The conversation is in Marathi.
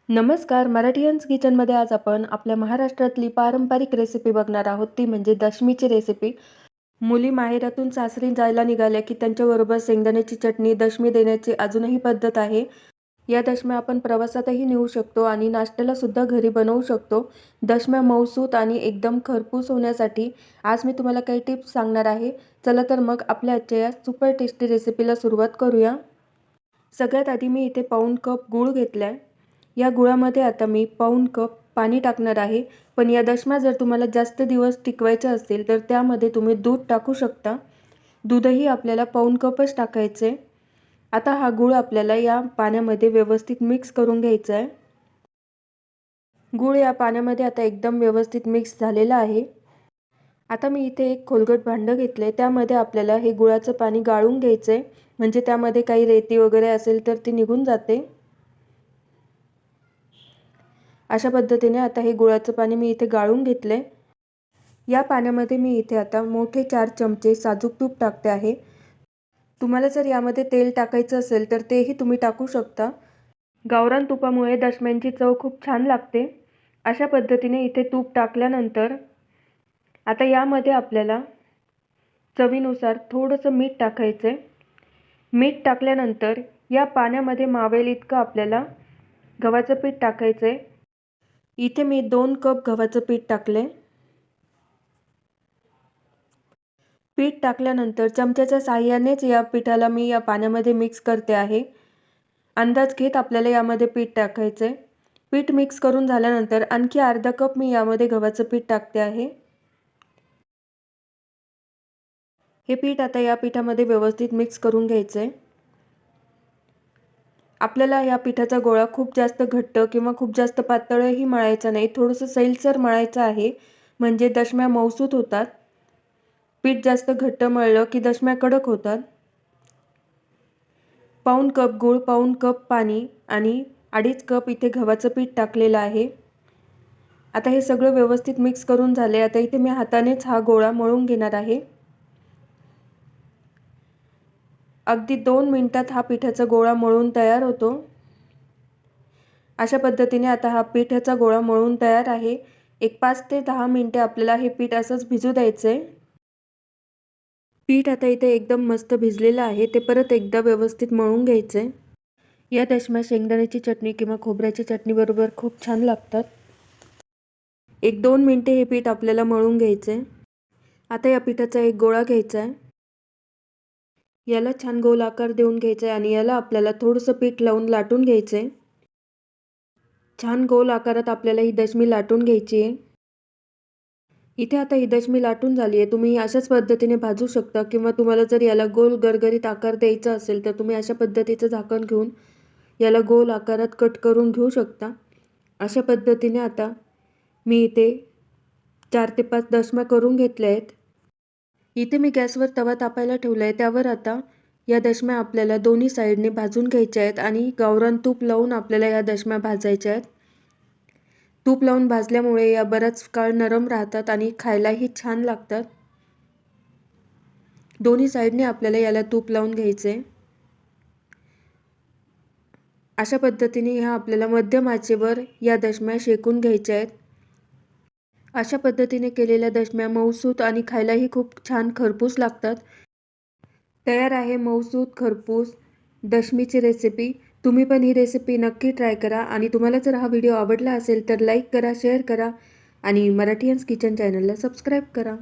नमस्कार. मराठीयन्स किचनमध्ये आज आपण आपल्या महाराष्ट्रातली पारंपरिक रेसिपी बघणार आहोत, ती म्हणजे दशमीची रेसिपी. मुली माहेरातून सासरी जायला निघाल्या की त्यांच्याबरोबर शेंगदाण्याची चटणी दशमी देण्याची अजूनही पद्धत आहे. या दशम्या आपण प्रवासातही नेऊ शकतो आणि नाश्त्याला सुद्धा घरी बनवू शकतो. दशम्या मऊसूत आणि एकदम खरपूस होण्यासाठी आज मी तुम्हाला काही टिप्स सांगणार आहे. चला तर मग आपल्या आजच्या या सुपर टेस्टी रेसिपीला सुरुवात करूया. सगळ्यात आधी मी इथे पाऊण कप गूळ घेतला आहे. या गुळामध्ये आता मी पाऊण कप पाणी टाकणार आहे. पण या दशम्या जर तुम्हाला जास्त दिवस टिकवायच्या असतील तर त्यामध्ये तुम्ही दूध टाकू शकता. दूधही आपल्याला पाऊण कपच टाकायचे. आता हा गूळ आपल्याला या पाण्यामध्ये व्यवस्थित मिक्स करून घ्यायचा आहे. गूळ या पाण्यामध्ये आता एकदम व्यवस्थित मिक्स झालेला आहे. आता मी इथे एक खोलगट भांडं घेतले, त्यामध्ये आपल्याला हे गुळाचं पाणी गाळून घ्यायचे, म्हणजे त्यामध्ये काही रेती वगैरे असेल तर ती निघून जाते. अशा पद्धतीने आता हे गुळाचं पाणी मी इथे गाळून घेतले. या पाण्यामध्ये मी इथे आता मोठे 4 चमचे साजूक तूप टाकते आहे. तुम्हाला जर यामध्ये तेल टाकायचं असेल तर तेही तुम्ही टाकू शकता. गावरान तुपामुळे दशम्यांची चव खूप छान लागते. अशा पद्धतीने इथे तूप टाकल्यानंतर आता यामध्ये आपल्याला चवीनुसार थोडंसं मीठ टाकायचं आहे. मीठ टाकल्यानंतर या पाण्यामध्ये मावेल इतकं आपल्याला गव्हाचं पीठ टाकायचं आहे. इथे मी 2 कप गव्हाचं पीठ टाकले. पीठ टाकल्यानंतर चमच्याच्या साहाय्यानेच या पिठाला मी या पाण्यामध्ये मिक्स करते आहे. अंदाज घेत आपल्याला यामध्ये पीठ टाकायचे. पीठ मिक्स करून झाल्यानंतर आणखी अर्धा कप मी यामध्ये गव्हाचं पीठ टाकते आहे. हे पीठ आता या पिठामध्ये व्यवस्थित मिक्स करून घ्यायचे. आपल्याला या पिठाचा गोळा खूप जास्त घट्ट किंवा खूप जास्त पातळही मळायचा नाही, थोडंसं सैलसर मळायचं आहे, म्हणजे दशम्या मऊसूत होतात. पीठ जास्त घट्ट मळलं की दशम्या कडक होतात. पाऊण कप गूळ, पाऊण कप पाणी आणि 2.5 कप इथे गव्हाचं पीठ टाकलेलं आहे. आता हे सगळं व्यवस्थित मिक्स करून झाले. आता इथे मी हातानेच हा गोळा मळून घेणार आहे. अगदी 2 मिनिटात हा पिठाचा गोळा मळून तयार होतो. अशा पद्धतीने आता हा पिठाचा गोळा मळून तयार आहे. एक 5 ते 10 मिनिटे आपल्याला हे पीठ असंच भिजू द्यायचंय. पीठ आता इथे एकदम मस्त भिजलेलं आहे. ते परत एकदा व्यवस्थित मळून घ्यायचंय. या दशम्या शेंगदाण्याची चटणी किंवा खोबऱ्याच्या चटणीबरोबर खूप छान लागतात. 1-2 मिनिटे हे पीठ आपल्याला मळून घ्यायचंय. आता या पिठाचा एक गोळा घ्यायचा आहे. याला छान गोल आकार देऊन घ्यायचा आहे आणि याला आपल्याला थोडंसं पीठ लावून लाटून घ्यायचं आहे. छान गोल आकारात आपल्याला ही दशमी लाटून घ्यायची आहे. इथे आता ही दशमी लाटून झाली आहे. तुम्ही अशाच पद्धतीने भाजू शकता किंवा तुम्हाला जर याला गोल गरगरीत आकार द्यायचा असेल तर तुम्ही अशा पद्धतीचं झाकण घेऊन याला गोल आकारात कट करून घेऊ शकता. अशा पद्धतीने आता मी इथे 4 ते 5 दशम्या करून घेतल्या आहेत. इथे मी गॅसवर तवा तापायला ठेवला आहे. त्यावर आता या दशम्या आपल्याला दोन्ही साईडने भाजून घ्यायच्या आहेत आणि गावरान तूप लावून आपल्याला या दशम्या भाजायच्या आहेत. तूप लावून भाजल्यामुळे या बराच काळ नरम राहतात आणि खायलाही छान लागतात. दोन्ही साईडने आपल्याला याला तूप लावून घ्यायचे आहे. अशा पद्धतीने ह्या आपल्याला मध्यम आचेवर या दशम्या शेकून घ्यायच्या आहेत. अशा पद्धतीने केलेल्या दशम्या मऊसूत आणि खायलाही खूप छान खरपूस लागतात. तयार आहे मऊसूत खरपूस दशमीची रेसिपी. तुम्ही पण ही रेसिपी नक्की ट्राय करा आणि तुम्हाला जर हा व्हिडिओ आवडला असेल तर लाईक करा, शेअर करा आणि मराठीयन्स किचन चॅनलला सबस्क्राईब करा.